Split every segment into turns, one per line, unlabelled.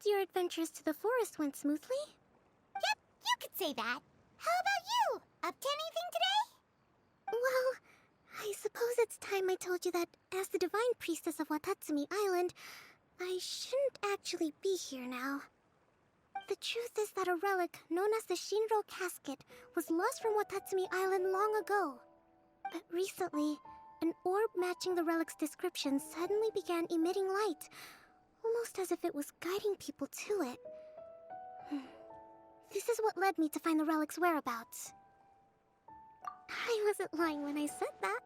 your adventures to the forest went smoothly?
Yep, you could say that. How about you? Up to anything today?
Well, I suppose it's time I told you that as the divine priestess of Watatsumi Island, I shouldn't actually be here now. The truth is that a relic known as the Shinro Casket was lost from Watatsumi Island long ago. But recently, an orb matching the relic's description suddenly began emitting light, almost as if it was guiding people to it. This is what led me to find the relic's whereabouts. I wasn't lying when I said that.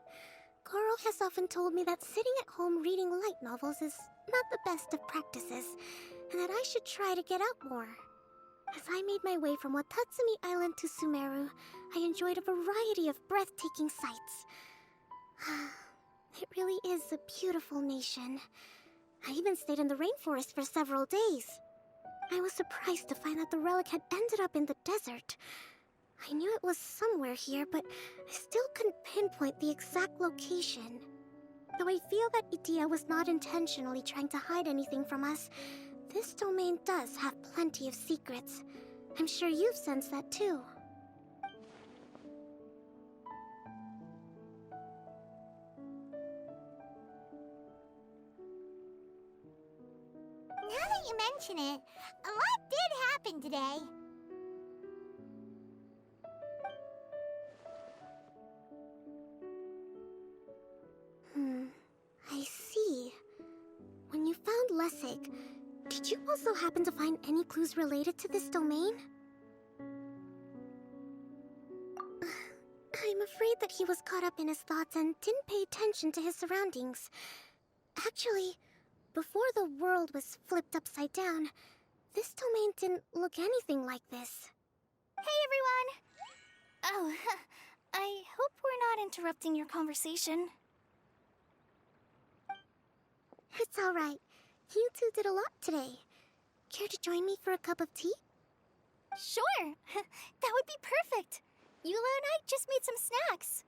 Goro has often told me that sitting at home reading light novels is not the best of practices, and that I should try to get out more. As I made my way from Watatsumi Island to Sumeru, I enjoyed a variety of breathtaking sights. It really is a beautiful nation. I even stayed in the rainforest for several days. I was surprised to find that the relic had ended up in the desert. I knew it was somewhere here, but I still couldn't pinpoint the exact location. Though I feel that Idyia was not intentionally trying to hide anything from us, this domain does have plenty of secrets. I'm sure you've sensed that too.
Now that you mention it, a lot did happen today.
I see. When you found Lessig, did you also happen to find any clues related to this domain? I'm afraid that he was caught up in his thoughts and didn't pay attention to his surroundings. Actually, before the world was flipped upside down, this domain didn't look anything like this.
Hey everyone! Oh, I hope we're not interrupting your conversation.
It's alright. You two did a lot today. Care to join me for a cup of tea?
Sure! That would be perfect! Eula and I just made some snacks.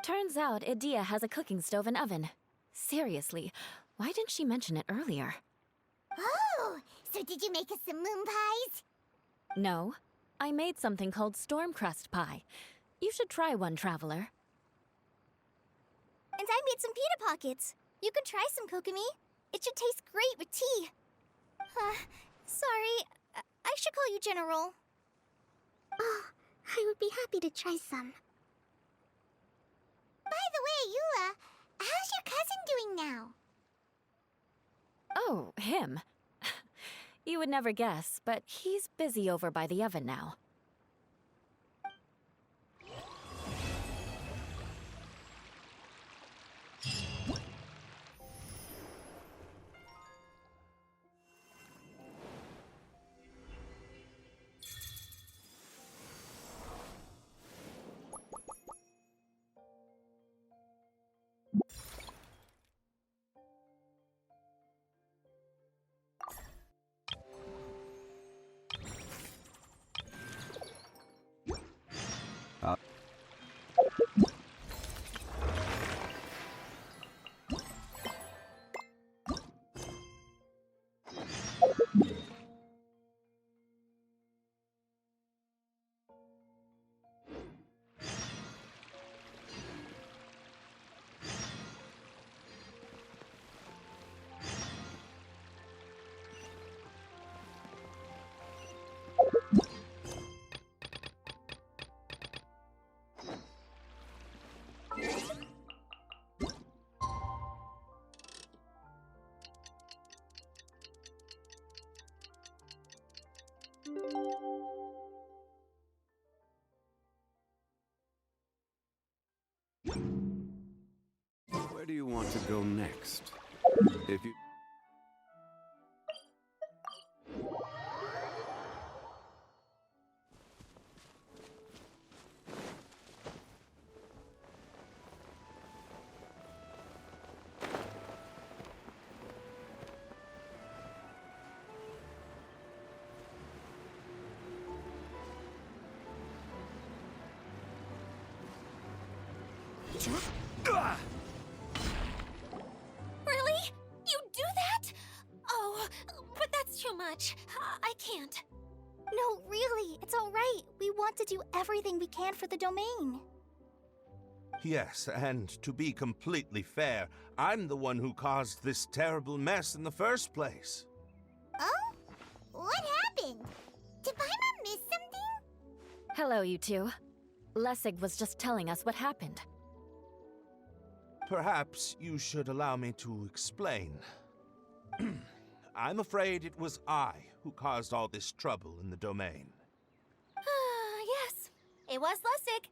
Turns out Idyia has a cooking stove and oven. Seriously, why didn't she mention it earlier?
Oh! So did you make us some moon pies?
No, I made something called storm crust pie. You should try one, traveler.
And I made some pita pockets. You could try some, Kokomi. It should taste great with tea. Sorry. I should call you General.
Oh, I would be happy to try some.
By the way, Eula, how's your cousin doing now?
Oh, him. You would never guess, but he's busy over by the oven now.
Where do you want to go next? If you...
Really? You do that? too much. I can't. No, really, it's all right. We want to do everything we can for the domain.
Yes, and to be completely fair, I'm the one who caused this terrible mess in the first place.
Oh? What happened? Did Paimon miss something?
Hello, you two. Lessig was just telling us what happened.
Perhaps you should allow me to explain. I'm afraid it was I who caused all this trouble in the domain.
Yes, it was Lessig.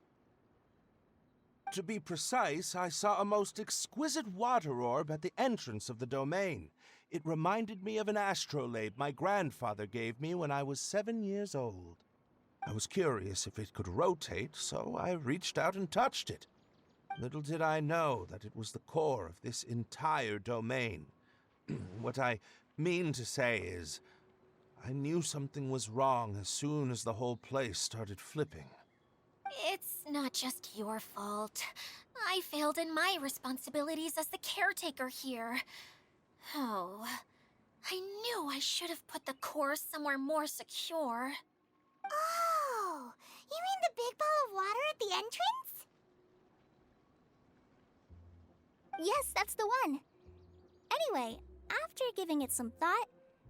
To be precise, I saw a most exquisite water orb at the entrance of the domain. It reminded me of an astrolabe my grandfather gave me when I was 7 years old. I was curious if it could rotate, so I reached out and touched it. Little did I know that it was the core of this entire domain. What I mean to say is, I knew something was wrong as soon as the whole place started flipping.
It's not just your fault. I failed in my responsibilities as the caretaker here. Oh, I knew I should have put the core somewhere more secure.
Oh, you mean the big ball of water at the entrance?
Yes, that's the one. Anyway, after giving it some thought,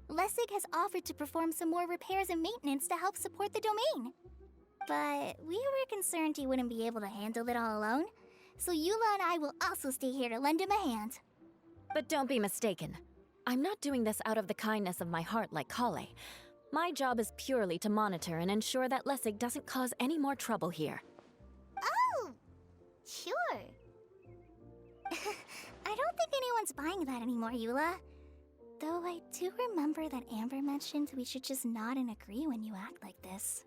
Lessig has offered to perform some more repairs and maintenance to help support the domain. But we were concerned he wouldn't be able to handle it all alone, so Eula and I will also stay here to lend him a hand.
But don't be mistaken. I'm not doing this out of the kindness of my heart like Klee. My job is purely to monitor and ensure that Lessig doesn't cause any more trouble here.
Oh, sure.
I don't think anyone's buying that anymore, Eula. Though I do remember that Amber mentioned we should just nod and agree when you act like this.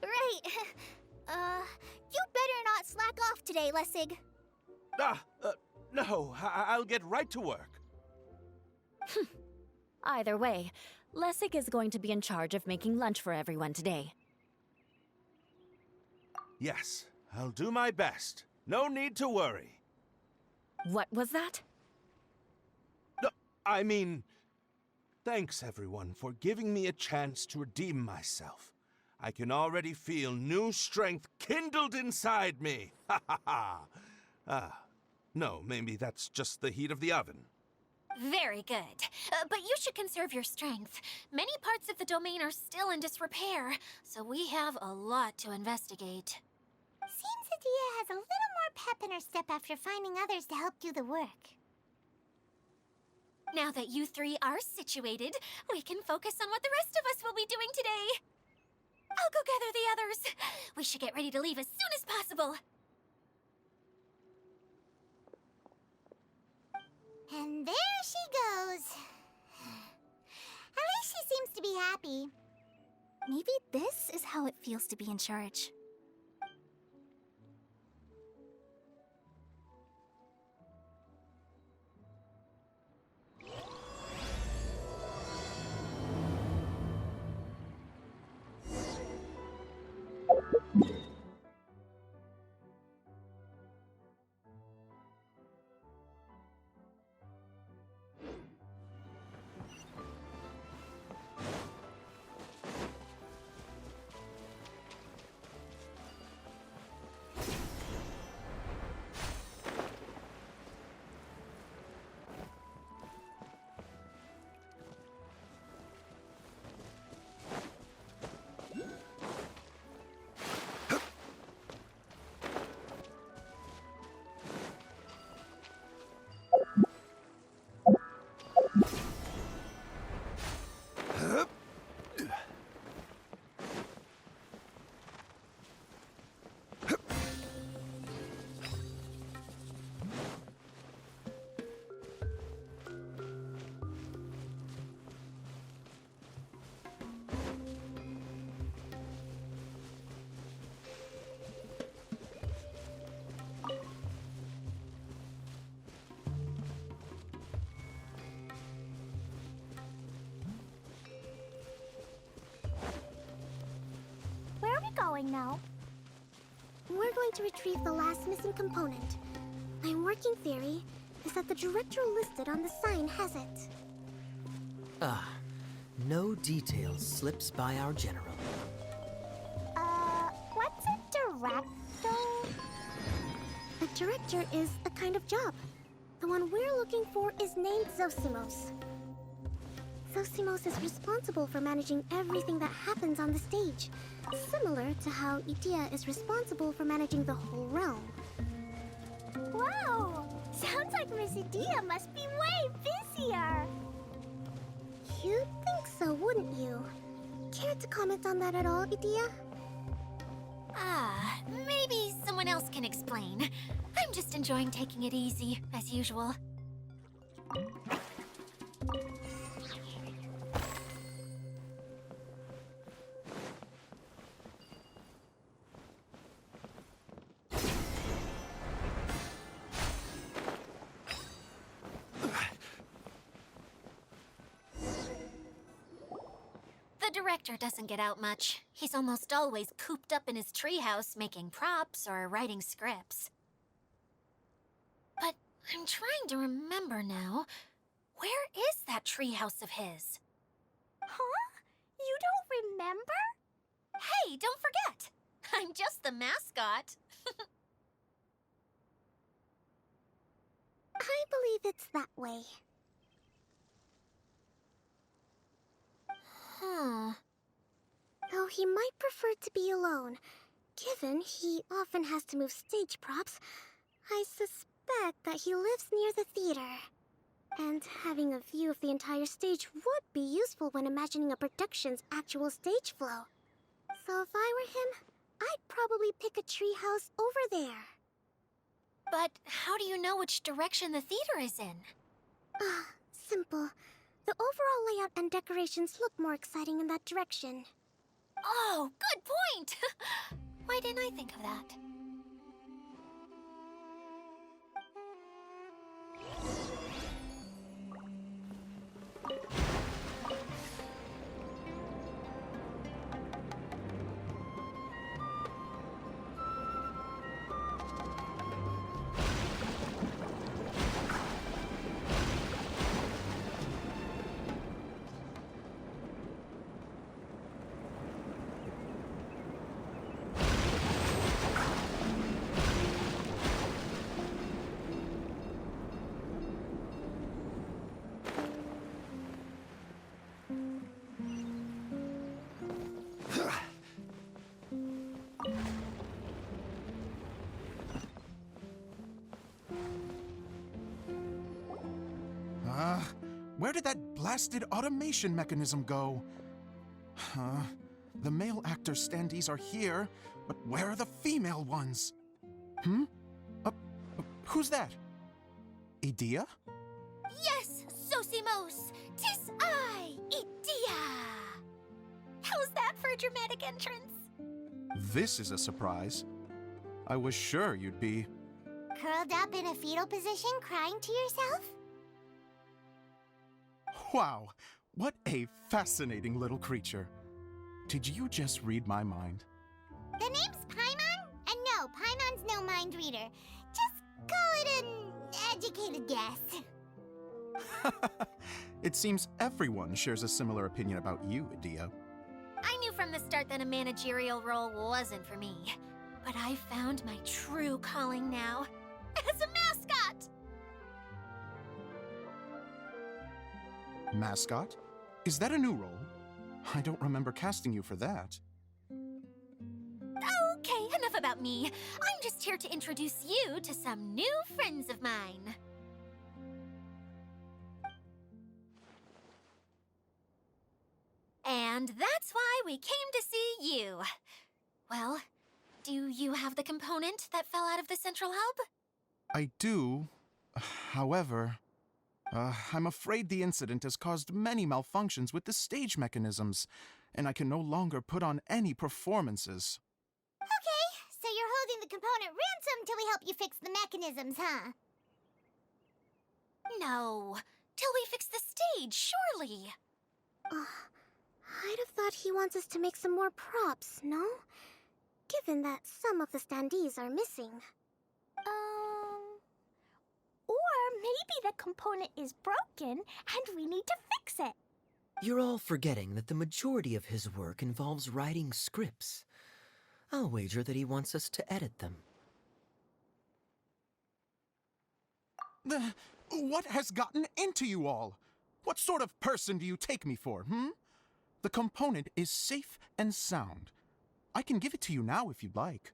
Right. You better not slack off today, Lessig.
No, I'll get right to work.
Either way, Lessig is going to be in charge of making lunch for everyone today.
Yes, I'll do my best. No need to worry.
What was that?
I mean, thanks everyone for giving me a chance to redeem myself. I can already feel new strength kindled inside me. Ha ha ha. No, maybe that's just the heat of the oven.
Very good. But you should conserve your strength. Many parts of the domain are still in disrepair, so we have a lot to investigate.
Seems Idyia has a little more pep in her step after finding others to help do the work.
Now that you three are situated, we can focus on what the rest of us will be doing today. I'll go gather the others. We should get ready to leave as soon as possible.
And there she goes. At least she seems to be happy.
Maybe this is how it feels to be in charge.
trying to retrieve the last missing component. My working theory is that the director listed on the sign has it.
No details slips by our general.
What's a director?
A director is a kind of job. The one we're looking for is named Zosimos. Zosimos is responsible for managing everything that happens on the stage, similar to how Idyia is responsible for managing the whole realm.
Whoa! Sounds like Miss Idyia must be way busier.
You'd think so, wouldn't you? Care to comment on that at all, Idyia?
Maybe someone else can explain. I'm just enjoying taking it easy, as usual. The director doesn't get out much. He's almost always cooped up in his treehouse making props or writing scripts. But I'm trying to remember now. Where is that treehouse of his?
Huh? You don't remember?
Hey, don't forget! I'm just the mascot.
I believe it's that way. Though he might prefer to be alone, given he often has to move stage props, I suspect that he lives near the theater. And having a view of the entire stage would be useful when imagining a production's actual stage flow. So if I were him, I'd probably pick a treehouse over there.
But how do you know which direction the theater is in?
Simple. The overall layout and decorations look more exciting in that direction.
Oh, good point! Why didn't I think of that?
Where did that blasted automation mechanism go? The male actor standees are here, but where are the female ones? Who's that? Idyia?
Yes, Zosimos! 'Tis I, Idyia! How's that for a dramatic entrance?
This is a surprise. I was sure you'd be...
Curled up in a fetal position, crying to yourself?
Wow, what a fascinating little creature. Did you just read my mind?
The name's Paimon? And no, Paimon's no mind reader. Just call it an educated guess.
It seems everyone shares a similar opinion about you, Idyia.
I knew from the start that a managerial role wasn't for me. But I found my true calling now. As a mascot!
Mascot? Is that a new role? I don't remember casting you for that.
Okay, enough about me. I'm just here to introduce you to some new friends of mine. And that's why we came to see you. Well, do you have the component that fell out of the central hub?
I do. However, I'm afraid the incident has caused many malfunctions with the stage mechanisms, and I can no longer put on any performances.
Okay, so you're holding the component ransom till we help you fix the mechanisms, huh?
No, till we fix the stage, surely.
I'd have thought he wants us to make some more props, no? given that some of the standees are missing.
Or maybe the component is broken and we need to fix it.
You're all forgetting that the majority of his work involves writing scripts. I'll wager that he wants us to edit them.
What has gotten into you all? What sort of person do you take me for, The component is safe and sound. I can give it to you now if you'd like.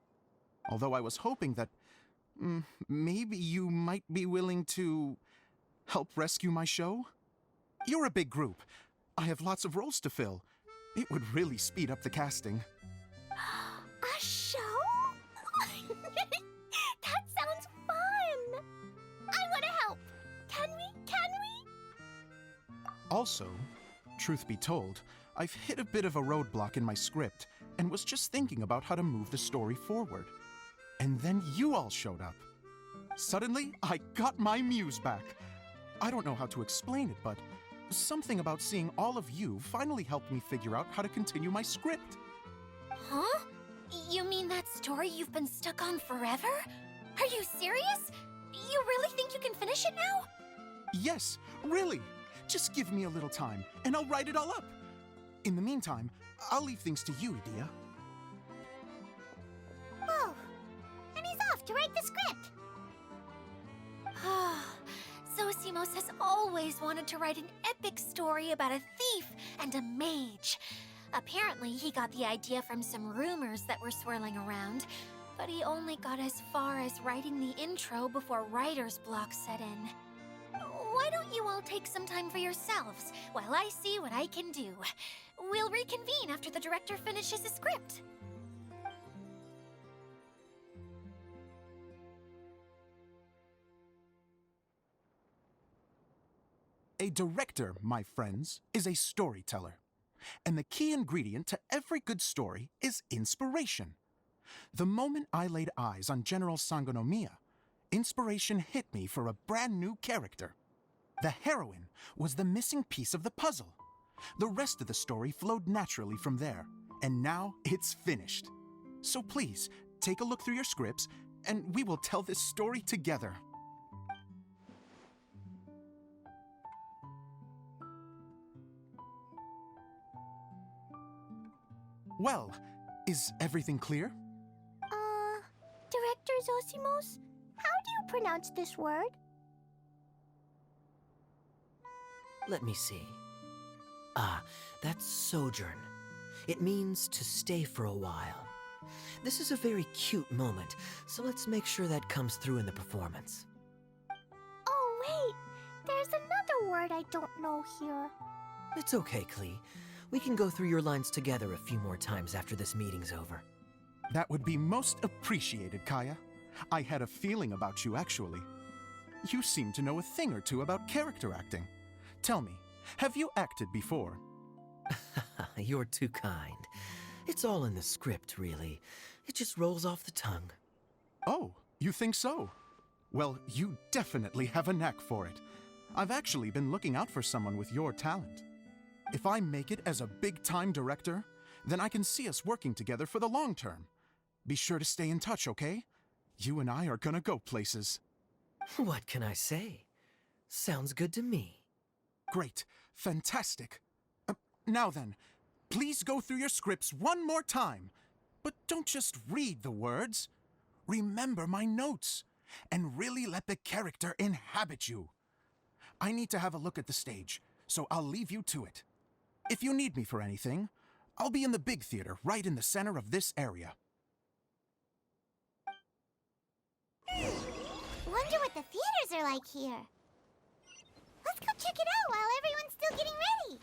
Although I was hoping that maybe you might be willing to help rescue my show? You're a big group. I have lots of roles to fill. It would really speed up the casting.
A show? That sounds fun! I want to help! Can we?
Also, truth be told, I've hit a bit of a roadblock in my script and was just thinking about how to move the story forward. And then you all showed up. Suddenly, I got my muse back. I don't know how to explain it, but something about seeing all of you finally helped me figure out how to continue my script.
Huh? You mean that story you've been stuck on forever? Are you serious? You really think you can finish it now?
Yes, really. Just give me a little time, and I'll write it all up. In the meantime, I'll leave things to you, Idyia.
Whoa! And he's off to write the script!
Zosimos has always wanted to write an epic story about a thief and a mage. Apparently, he got the idea from some rumors that were swirling around, but he only got as far as writing the intro before writer's block set in. Why don't you all take some time for yourselves while I see what I can do? We'll reconvene after the director finishes his script.
A director, my friends, is a storyteller. And the key ingredient to every good story is inspiration. The moment I laid eyes on General Sangonomiya, inspiration hit me for a brand new character. The heroine was the missing piece of the puzzle. The rest of the story flowed naturally from there, and now it's finished. So please, take a look through your scripts, and we will tell this story together. Well, is everything clear?
Director Zosimos, how do you pronounce this word?
Let me see. That's sojourn. It means to stay for a while. This is a very cute moment, so let's make sure that comes through in the performance.
Oh, wait! There's another word I don't know here.
It's okay, Klee. We can go through your lines together a few more times after this meeting's over.
That would be most appreciated, Kaya. I had a feeling about you, actually. You seem to know a thing or two about character acting. Tell me, have you acted before?
You're too kind. It's all in the script, really. It just rolls off the tongue.
Oh, you think so? Well, you definitely have a knack for it. I've actually been looking out for someone with your talent. If I make it as a big-time director, then I can see us working together for the long term. Be sure to stay in touch, okay? You and I are gonna go places.
What can I say? Sounds good to me.
Great. Fantastic. Now then, please go through your scripts one more time. But don't just read the words. Remember my notes, and really let the character inhabit you. I need to have a look at the stage, so I'll leave you to it. If you need me for anything, I'll be in the big theater right in the center of this area.
Wonder what the theaters are like here. Let's go check it out while everyone's still getting ready.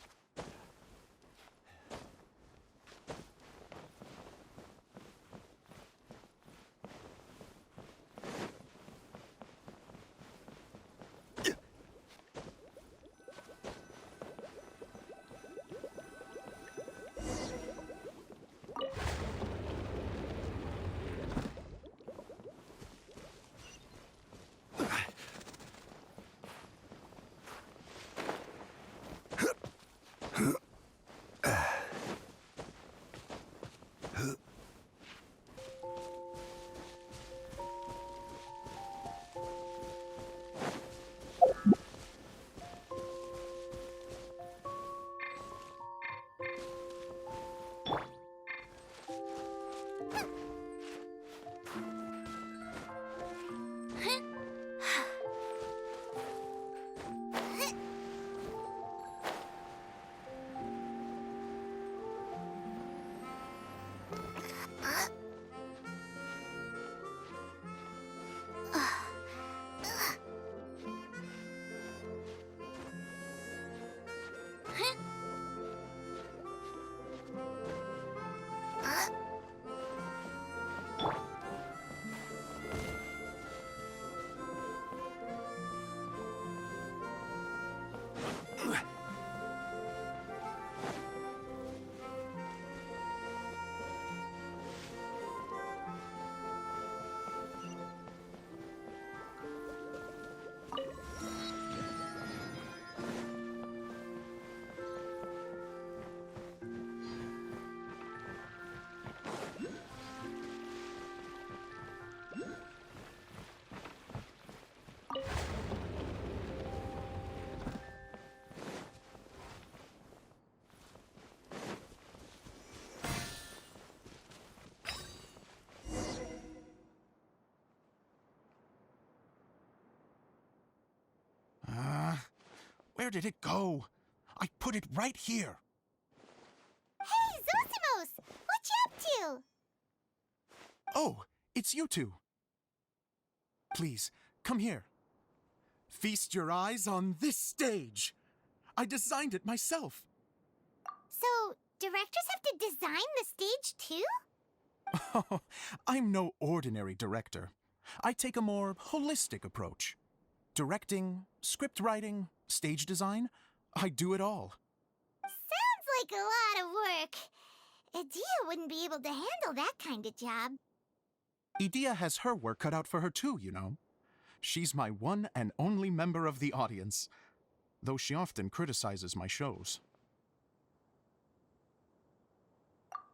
Where did it go? I put it right here.
Hey, Zosimos! What you up to?
Oh, it's you two. Please, come here. Feast your eyes on this stage. I designed it myself.
So, directors have to design the stage too?
Oh, I'm no ordinary director. I take a more holistic approach. Directing, script writing, stage design, I do it all.
Sounds like a lot of work. Idyia wouldn't be able to handle that kind of job.
Idyia has her work cut out for her too, you know. She's my one and only member of the audience, though she often criticizes my shows.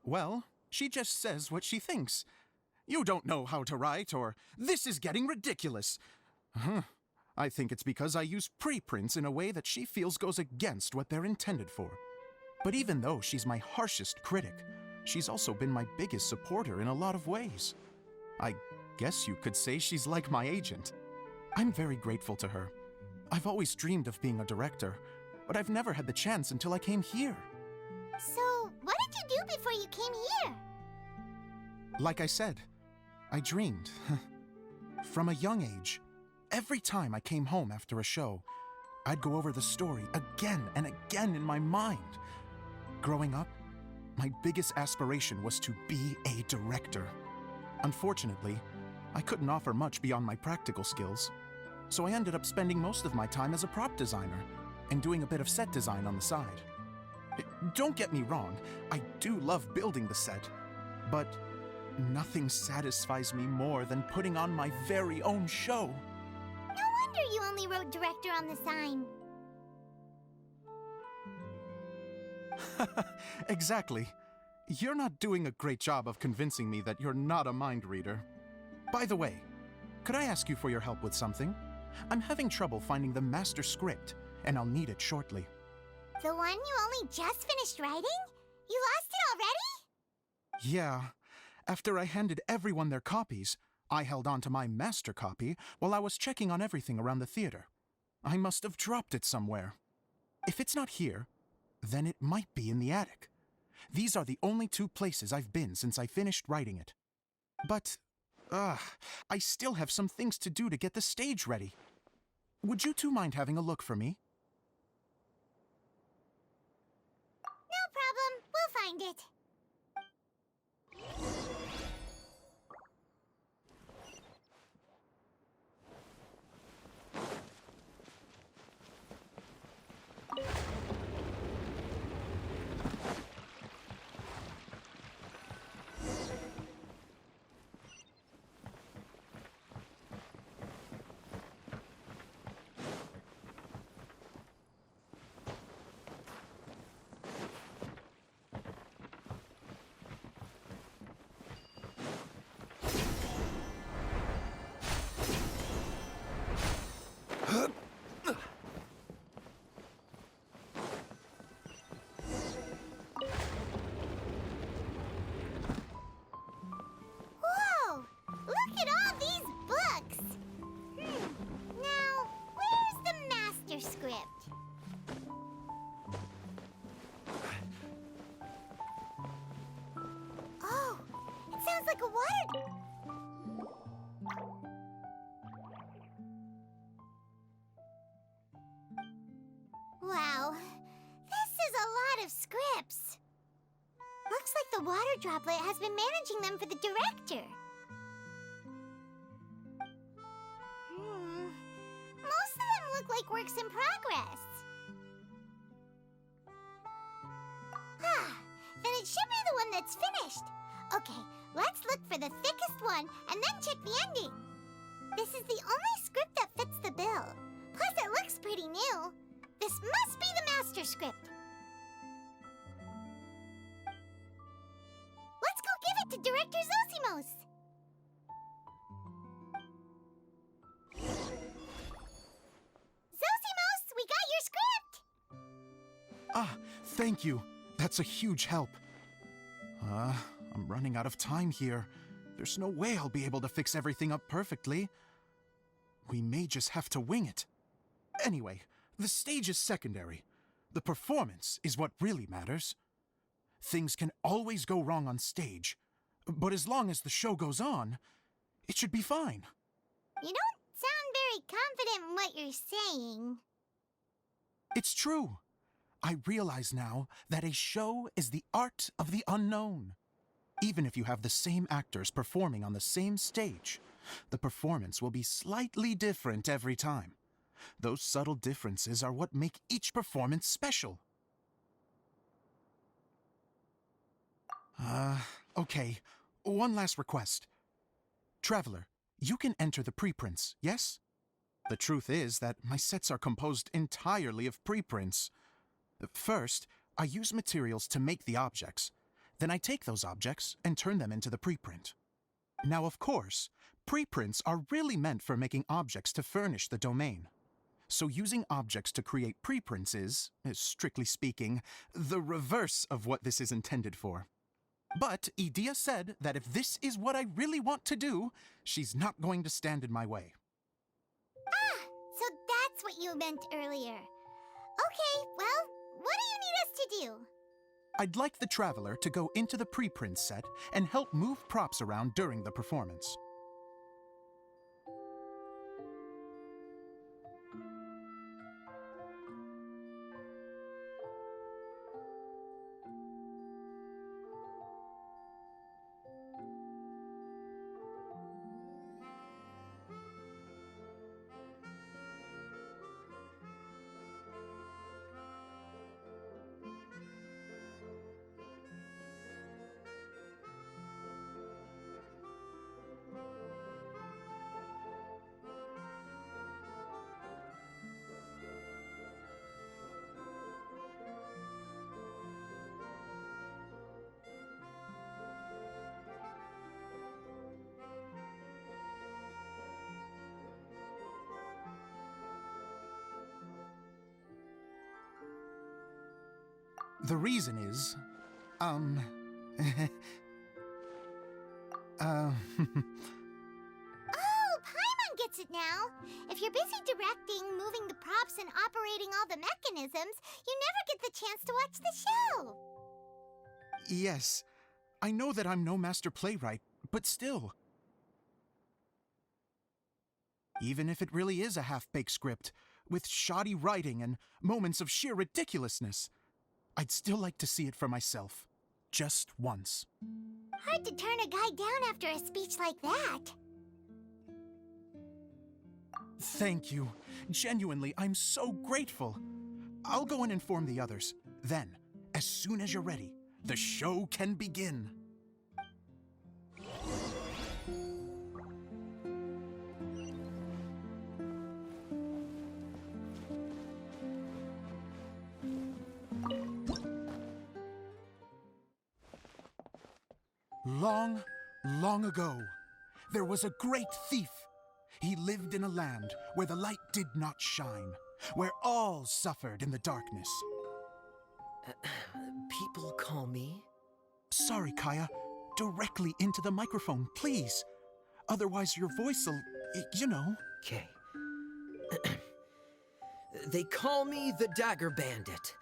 Well, she just says what she thinks. You don't know how to write, or this is getting ridiculous. I think it's because I use preprints in a way that she feels goes against what they're intended for. But even though she's my harshest critic, she's also been my biggest supporter in a lot of ways. I guess you could say she's like my agent. I'm very grateful to her. I've always dreamed of being a director, but I've never had the chance until I came here.
So, what did you do before you came here?
Like I said, I dreamed. From a young age, every time I came home after a show, I'd go over the story again and again in my mind. Growing up, my biggest aspiration was to be a director. Unfortunately, I couldn't offer much beyond my practical skills, so I ended up spending most of my time as a prop designer and doing a bit of set design on the side. Don't get me wrong, I do love building the set, but nothing satisfies me more than putting on my very own show.
No wonder you only wrote director on the sign.
Exactly. You're not doing a great job of convincing me that you're not a mind reader. By the way, could I ask you for your help with something? I'm having trouble finding the master script, and I'll need it shortly.
The one you only just finished writing? You lost it already?
Yeah. After I handed everyone their copies, I held on to my master copy while I was checking on everything around the theater. I must have dropped it somewhere. If it's not here, then it might be in the attic. These are the only two places I've been since I finished writing it. But, I still have some things to do to get the stage ready. Would you two mind having a look for me?
No problem. We'll find it. Whoa! Look at all these books! Now, where's the master script? Oh, it sounds like a water... Wow, this is a lot of scripts. Looks like the water droplet has been managing them for the director. Most of them look like works in progress. Then it should be the one that's finished. Okay, let's look for the thickest one and then check the ending. This is the only script that fits the bill. Plus, it looks pretty new. This must be the master script. Let's go give it to Director Zosimos. Zosimos, we got your script!
Ah, thank you. That's a huge help. I'm running out of time here. There's no way I'll be able to fix everything up perfectly. We may just have to wing it. Anyway, The stage is secondary. The performance is what really matters. Things can always go wrong on stage, but as long as the show goes on, it should be fine.
You don't sound very confident in what you're saying.
It's true. I realize now that a show is the art of the unknown. Even if you have the same actors performing on the same stage, the performance will be slightly different every time. Those subtle differences are what make each performance special. Okay. One last request. Traveler, you can enter the preprints, yes? The truth is that my sets are composed entirely of preprints. First, I use materials to make the objects. Then I take those objects and turn them into the preprint. Now, of course, preprints are really meant for making objects to furnish the domain. So using objects to create preprints is, strictly speaking, the reverse of what this is intended for. But Idyia said that if this is what I really want to do, she's not going to stand in my way.
Ah, so that's what you meant earlier. Okay, well, what do you need us to do?
I'd like the Traveler to go into the preprint set and help move props around during the performance. The reason is,
Oh, Paimon gets it now. If you're busy directing, moving the props, and operating all the mechanisms, you never get the chance to watch the show.
yes, I know that I'm no master playwright, but still. Even if it really is a half-baked script, with shoddy writing and moments of sheer ridiculousness, I'd still like to see it for myself. Just once.
Hard to turn a guy down after a speech like that.
Thank you. Genuinely, I'm so grateful. I'll go and inform the others. Then, as soon as you're ready, the show can begin. Long, long ago, there was a great thief. He lived in a land where the light did not shine, where all suffered in the darkness.
People call me?
Sorry, Kaya. Directly into the microphone, please. Otherwise your voice'll, you know.
Okay. They call me the Dagger Bandit,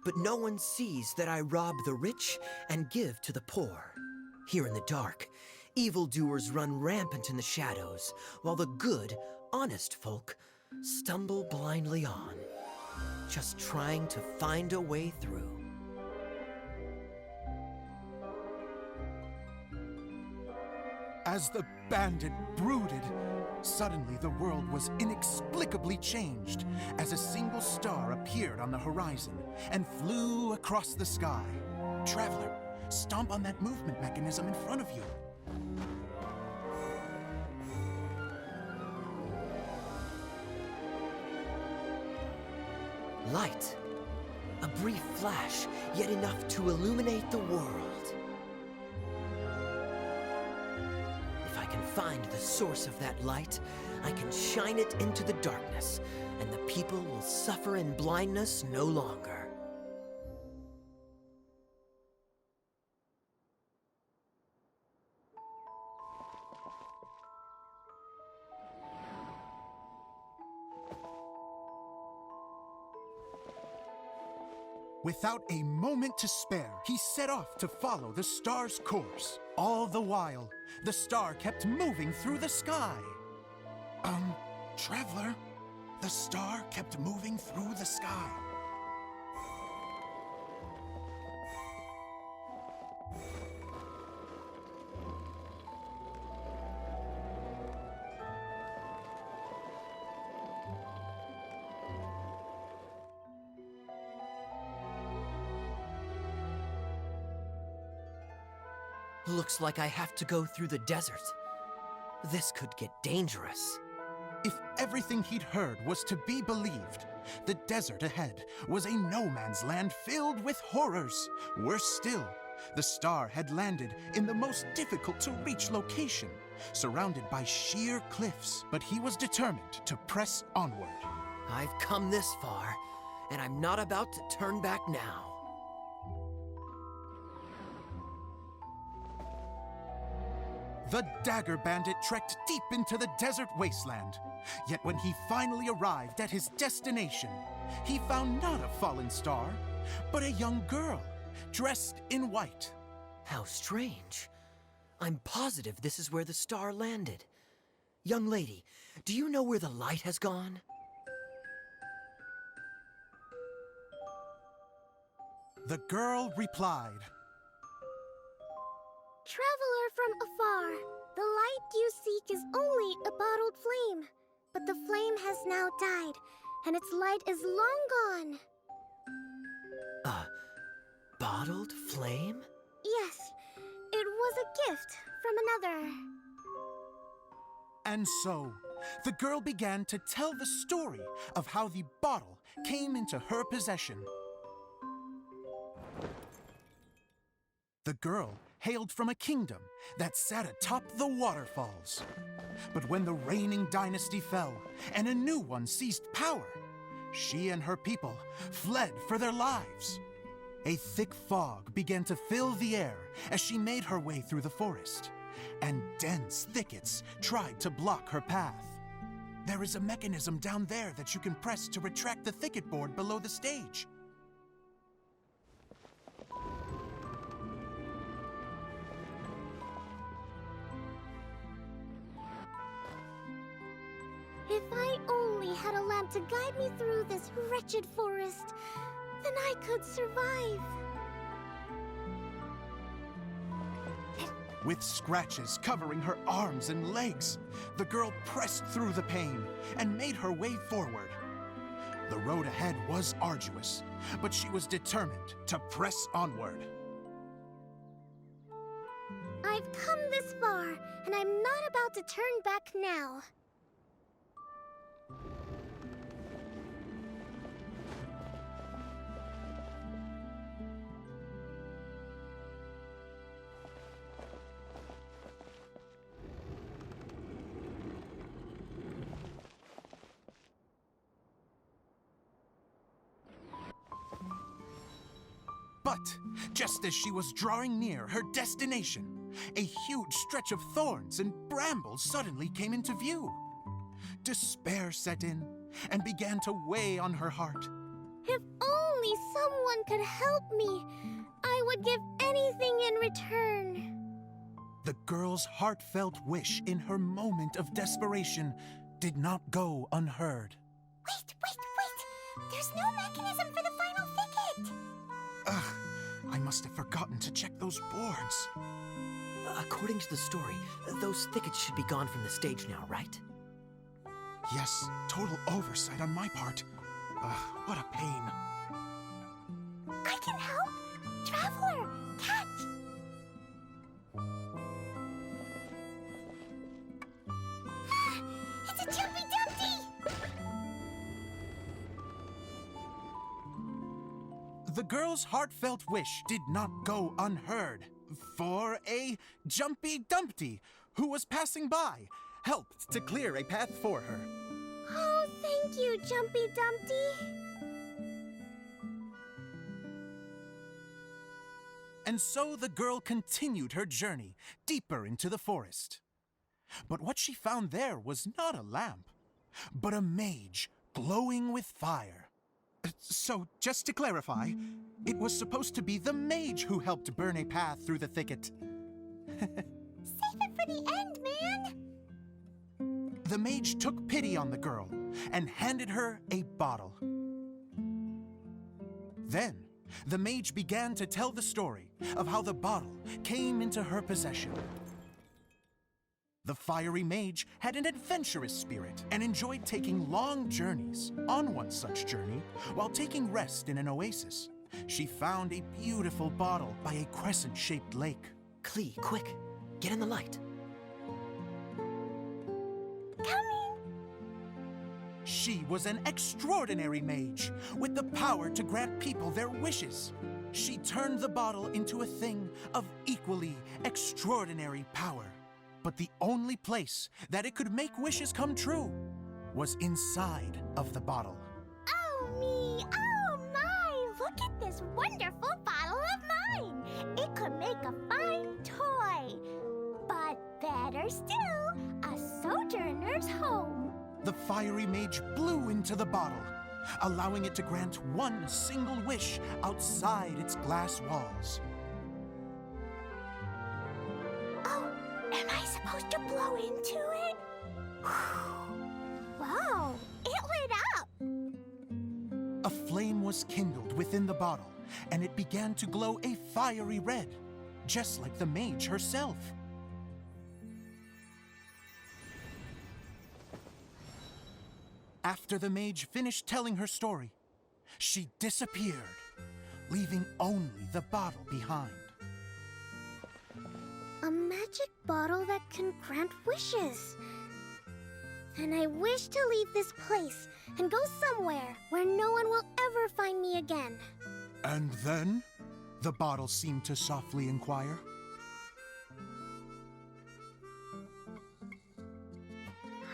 but no one sees that I rob the rich and give to the poor. Here in the dark, evildoers run rampant in the shadows, while the good, honest folk stumble blindly on, just trying to find a way through.
As the bandit brooded, suddenly the world was inexplicably changed as a single star appeared on the horizon and flew across the sky. Traveler, stomp on that movement mechanism in front of you.
Light. A brief flash, yet enough to illuminate the world. If I can find the source of that light, I can shine it into the darkness, and the people will suffer in blindness no longer.
Without a moment to spare, he set off to follow the star's course. All the while, the star kept moving through the sky. Traveler, the star kept moving through the sky.
Looks like I have to go through the desert. This could get dangerous.
If everything he'd heard was to be believed, the desert ahead was a no-man's land filled with horrors. Worse still, the star had landed in the most difficult-to-reach location, surrounded by sheer cliffs, but he was determined to press onward.
I've come this far, and I'm not about to turn back now.
The Dagger Bandit trekked deep into the desert wasteland. Yet when he finally arrived at his destination, he found not a fallen star, but a young girl, dressed in white.
How strange. I'm positive this is where the star landed. Young lady, do you know where the light has gone?
The girl replied,
Traveler from afar, the light you seek is only a bottled flame. But the flame has now died, and its light is long gone.
A bottled flame?
Yes, it was a gift from another.
And so, the girl began to tell the story of how the bottle came into her possession. The girl hailed from a kingdom that sat atop the waterfalls. But when the reigning dynasty fell and a new one seized power, she and her people fled for their lives. A thick fog began to fill the air as she made her way through the forest, and dense thickets tried to block her path. There is a mechanism down there that you can press to retract the thicket board below the stage.
If I only had a lamp to guide me through this wretched forest, then I could survive.
With scratches covering her arms and legs, the girl pressed through the pain and made her way forward. The road ahead was arduous, but she was determined to press onward.
I've come this far, and I'm not about to turn back now.
But just as she was drawing near her destination, a huge stretch of thorns and brambles suddenly came into view. Despair set in and began to weigh on her heart.
If only someone could help me, I would give anything in return.
The girl's heartfelt wish in her moment of desperation did not go unheard.
Wait! There's no mechanism for the final thicket!
Ugh, I must have forgotten to check those boards.
According to the story, those thickets should be gone from the stage now, right?
Yes, total oversight on my part. Ugh, what a pain.
I can help! Traveler, catch! It's a Jumpy Dumpty!
The girl's heartfelt wish did not go unheard, for a Jumpy Dumpty, who was passing by, helped to clear a path for her.
Oh, thank you, Jumpy Dumpty.
And so the girl continued her journey deeper into the forest. But what she found there was not a lamp, but a mage glowing with fire. So, just to clarify, it was supposed to be the mage who helped burn a path through the thicket.
Save it for the end, man!
The mage took pity on the girl and handed her a bottle. Then, the mage began to tell the story of how the bottle came into her possession. The fiery mage had an adventurous spirit and enjoyed taking long journeys. On one such journey, while taking rest in an oasis, she found a beautiful bottle by a crescent-shaped lake.
Klee, quick, get in the light.
Coming!
She was an extraordinary mage with the power to grant people their wishes. She turned the bottle into a thing of equally extraordinary power. But the only place that it could make wishes come true was inside of the bottle.
Oh me! Oh my! Look at this wonderful bottle of mine! It could make a fine toy! But better still, a sojourner's home!
The fiery mage blew into the bottle, allowing it to grant one single wish outside its glass walls.
Oh, am I supposed to blow into it? Wow, it lit up!
A flame was kindled within the bottle, and it began to glow a fiery red, just like the mage herself. After the mage finished telling her story, she disappeared, leaving only the bottle behind.
A magic bottle that can grant wishes. Then I wish to leave this place and go somewhere where no one will ever find me again.
And then, the bottle seemed to softly inquire.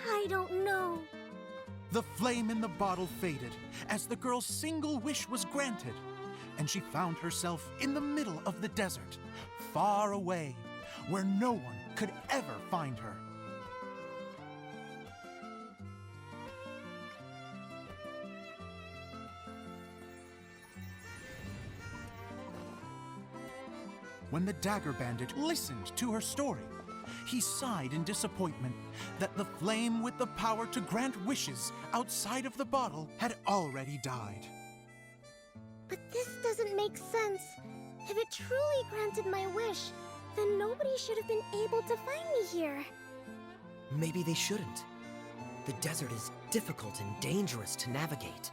I don't know.
The flame in the bottle faded as the girl's single wish was granted, and she found herself in the middle of the desert, far away, where no one could ever find her. When the Dagger Bandit listened to her story, he sighed in disappointment that the flame with the power to grant wishes outside of the bottle had already died.
But this doesn't make sense. If it truly granted my wish, then nobody should have been able to find me here.
Maybe they shouldn't. The desert is difficult and dangerous to navigate,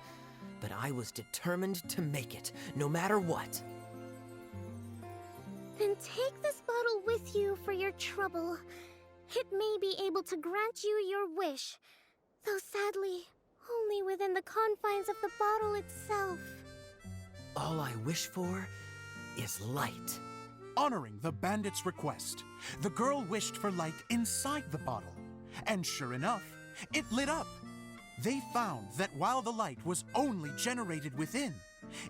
but I was determined to make it, no matter what.
Then take this bottle with you for your trouble. It may be able to grant you your wish, though sadly, only within the confines of the bottle itself.
All I wish for is light.
Honoring the bandit's request, the girl wished for light inside the bottle, and sure enough, it lit up. They found that while the light was only generated within,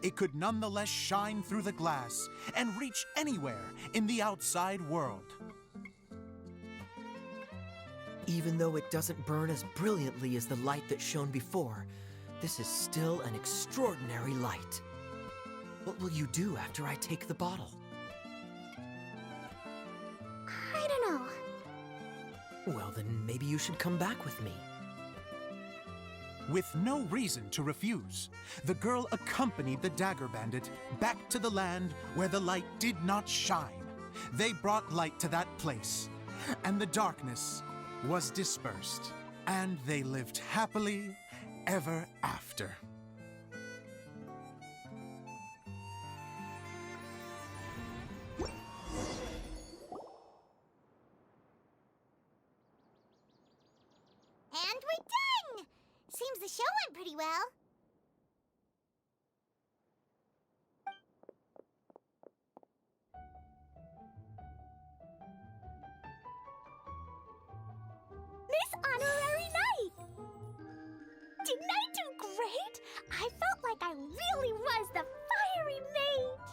it could nonetheless shine through the glass and reach anywhere in the outside world.
Even though it doesn't burn as brilliantly as the light that shone before, this is still an extraordinary light. What will you do after I take the bottle?
I don't know.
Well, then maybe you should come back with me.
With no reason to refuse, the girl accompanied the Dagger Bandit back to the land where the light did not shine. They brought light to that place, and the darkness was dispersed, and they lived happily ever after.
And we're done! Seems the show went pretty well. Miss Honorary Knight! Didn't I do great? I felt like I really was the fiery mage!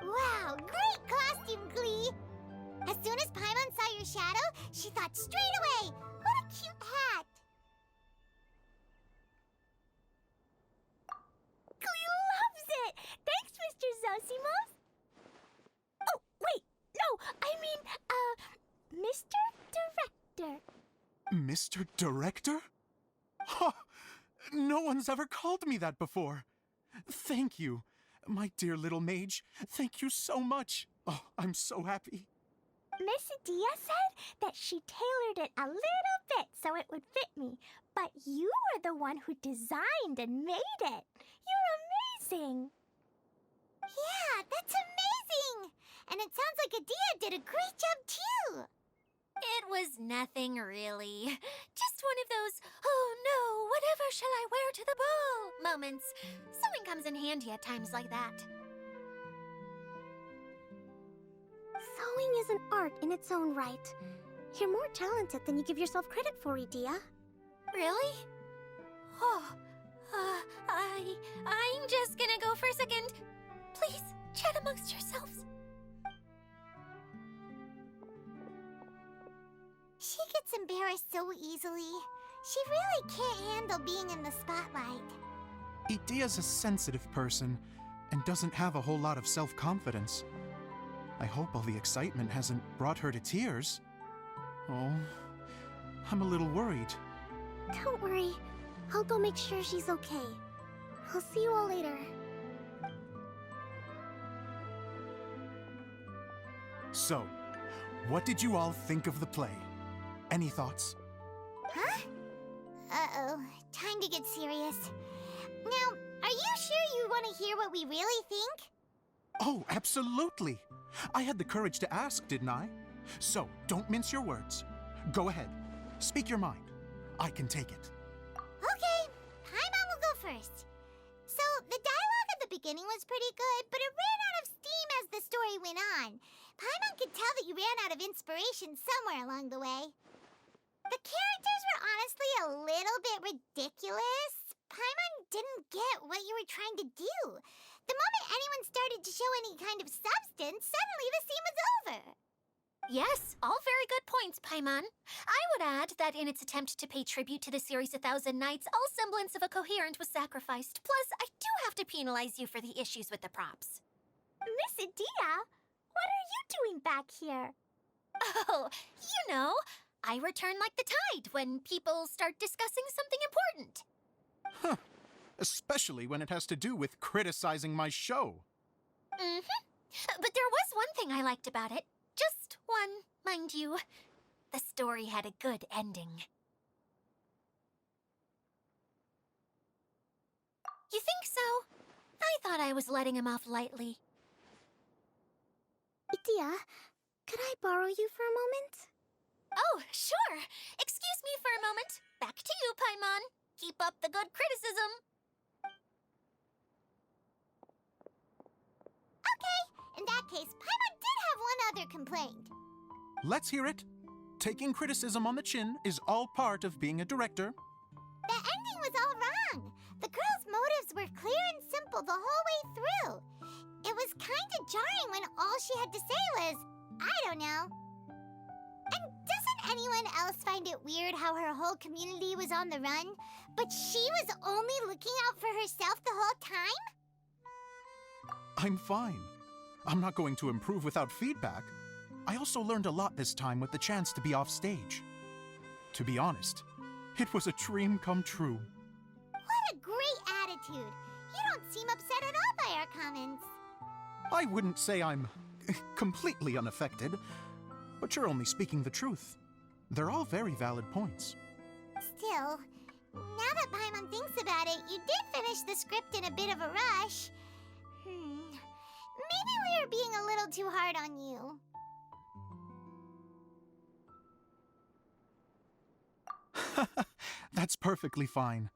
Wow, great costume, Klee! As soon as Paimon saw your shadow, she thought straight away, what a cute hat! Klee
Mr. Director? Huh! No one's ever called me that before. Thank you. My dear little mage, thank you so much. Oh, I'm so happy.
Miss Idyia said that she tailored it a little bit so it would fit me, but you were the one who designed and made it. You're amazing.
Yeah, that's amazing! And it sounds like Idyia did a great job too!
It was nothing really. Just one of those, oh no, whatever shall I wear to the ball moments. Sewing comes in handy at times like that.
Sewing is an art in its own right. You're more talented than you give yourself credit for, Idyia.
Really? Oh, I'm just gonna go for a second. Please, chat amongst yourselves.
She gets embarrassed so easily. She really can't handle being in the spotlight.
Idyia's a sensitive person and doesn't have a whole lot of self-confidence. I hope all the excitement hasn't brought her to tears. Oh, I'm a little worried.
Don't worry. I'll go make sure she's okay. I'll see you all later.
So, what did you all think of the play? Any thoughts?
Huh? Uh-oh. Time to get serious. Now, are you sure you want to hear what we really think?
Oh, absolutely. I had the courage to ask, didn't I? So, don't mince your words. Go ahead. Speak your mind. I can take it.
Okay, Paimon will go first. So, the dialogue at the beginning was pretty good, but it ran out of steam as the story went on. Paimon could tell that you ran out of inspiration somewhere along the way. The characters were honestly a little bit ridiculous. Paimon didn't get what you were trying to do. The moment anyone started to show any kind of substance, suddenly the scene was over.
Yes, all very good points, Paimon. I would add that in its attempt to pay tribute to the series 1,000 Nights, all semblance of a coherent was sacrificed. Plus, I do have to penalize you for the issues with the props.
Miss Idyia, what are you doing back here?
Oh, you know, I return like the tide when people start discussing something important.
Huh. Especially when it has to do with criticizing my show.
Mm-hmm. But there was one thing I liked about it. Just one, mind you. The story had a good ending. You think so? I thought I was letting him off lightly.
Idyia, could I borrow you for a moment?
Oh, sure. Excuse me for a moment. Back to you, Paimon. Keep up the good criticism.
Okay, in that case, Paimon did have one other complaint.
Let's hear it. Taking criticism on the chin is all part of being a director.
The ending was all wrong. The girl's motives were clear and simple the whole way through. It was kind of jarring when all she had to say was, I don't know. And doesn't anyone else find it weird how her whole community was on the run, but she was only looking out for herself the whole time?
I'm fine. I'm not going to improve without feedback. I also learned a lot this time with the chance to be off stage. To be honest, it was a dream come true.
What a great attitude. You don't seem upset at all by our comments.
I wouldn't say I'm completely unaffected, but you're only speaking the truth. They're all very valid points.
Still, now that Paimon thinks about it, you did finish the script in a bit of a rush. Maybe we were being a little too hard on you.
That's perfectly fine.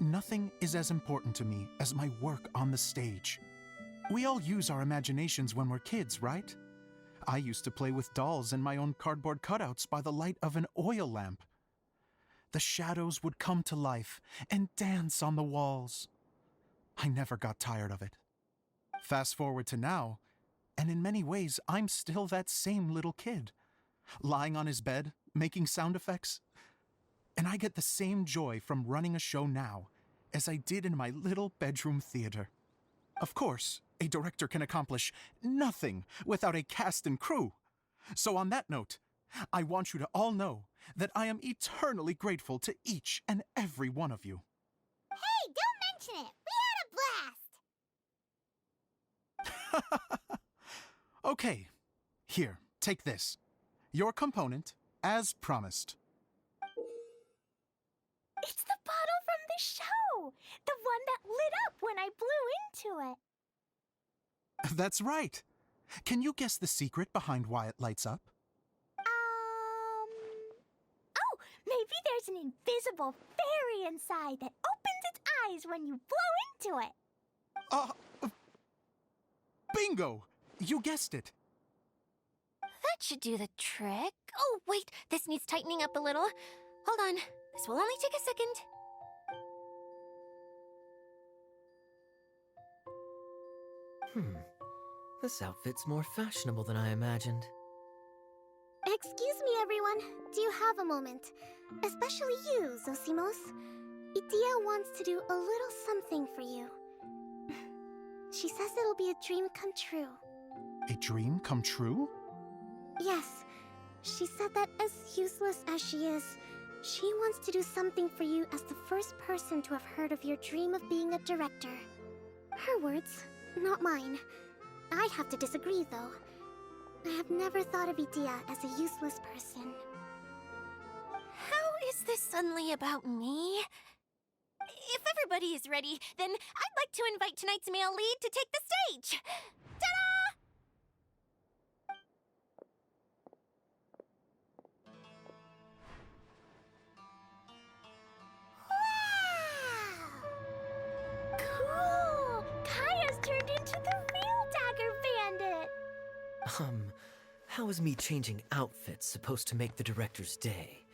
Nothing is as important to me as my work on the stage. We all use our imaginations when we're kids, right? I used to play with dolls and my own cardboard cutouts by the light of an oil lamp. The shadows would come to life and dance on the walls. I never got tired of it. Fast forward to now, and in many ways, I'm still that same little kid, lying on his bed, making sound effects. And I get the same joy from running a show now as I did in my little bedroom theater. Of course, a director can accomplish nothing without a cast and crew. So on that note, I want you to all know that I am eternally grateful to each and every one of you.
Hey, don't mention it! We had a blast!
Okay, here, take this. Your component, as promised.
It's the bottle from the show! The one that lit up when I blew into it.
That's right. Can you guess the secret behind why it lights up?
Oh, maybe there's an invisible fairy inside that opens its eyes when you blow into it.
Bingo! You guessed it.
That should do the trick. Oh, wait, this needs tightening up a little. Hold on, this will only take a second.
This outfit's more fashionable than I imagined.
Excuse me, everyone. Do you have a moment? Especially you, Zosimos. Idyia wants to do a little something for you. She says it'll be a dream come true.
A dream come true?
Yes. She said that as useless as she is, she wants to do something for you as the first person to have heard of your dream of being a director. Her words, not mine. I have to disagree, though. I have never thought of Idyia as a useless person.
How is this suddenly about me? If everybody is ready, then I'd like to invite tonight's male lead to take the stage. Ta-da!
Wow! Cool! Kaya's turned into the real Dagger Bandit!
How is me changing outfits supposed to make the director's day?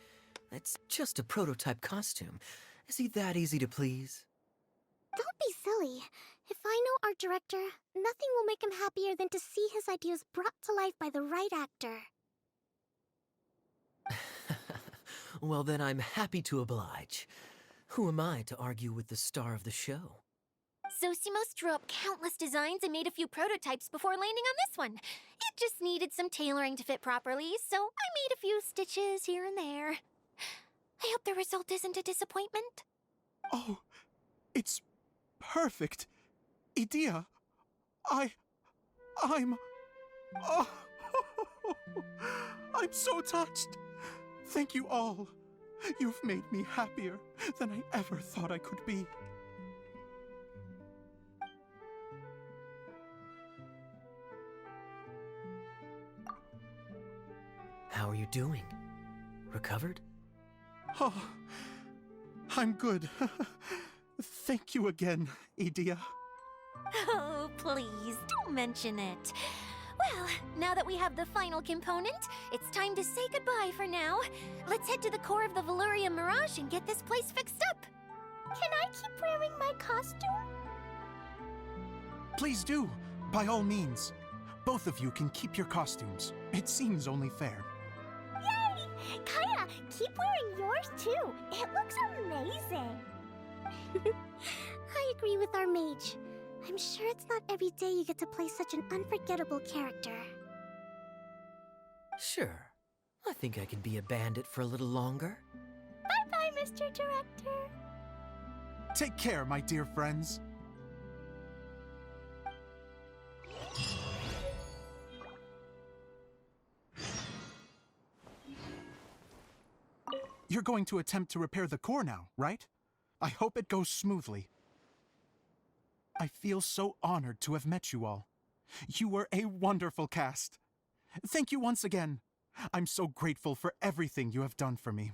It's just a prototype costume. Is he that easy to please?
Don't be silly. If I know our director, nothing will make him happier than to see his ideas brought to life by the right actor.
Well, then I'm happy to oblige. Who am I to argue with the star of the show?
Zosimos drew up countless designs and made a few prototypes before landing on this one. It just needed some tailoring to fit properly, so I made a few stitches here and there. I hope the result isn't a disappointment.
Oh, it's perfect. Idyia, I'm... Oh, I'm so touched. Thank you all. You've made me happier than I ever thought I could be.
How are you doing? Recovered?
Oh, I'm good. Thank you again, Idyia.
Oh, please, don't mention it. Well, now that we have the final component, it's time to say goodbye for now. Let's head to the core of the Veluria Mirage and get this place fixed up.
Can I keep wearing my costume?
Please do, by all means. Both of you can keep your costumes. It seems only fair.
Yay! Kaya, keep wearing yours too. It looks amazing.
I agree with our mage. I'm sure it's not every day you get to play such an unforgettable character.
Sure. I think I can be a bandit for a little longer.
Bye-bye, Mr. Director.
Take care, my dear friends. You're going to attempt to repair the core now, right? I hope it goes smoothly. I feel so honored to have met you all. You were a wonderful cast. Thank you once again. I'm so grateful for everything you have done for me.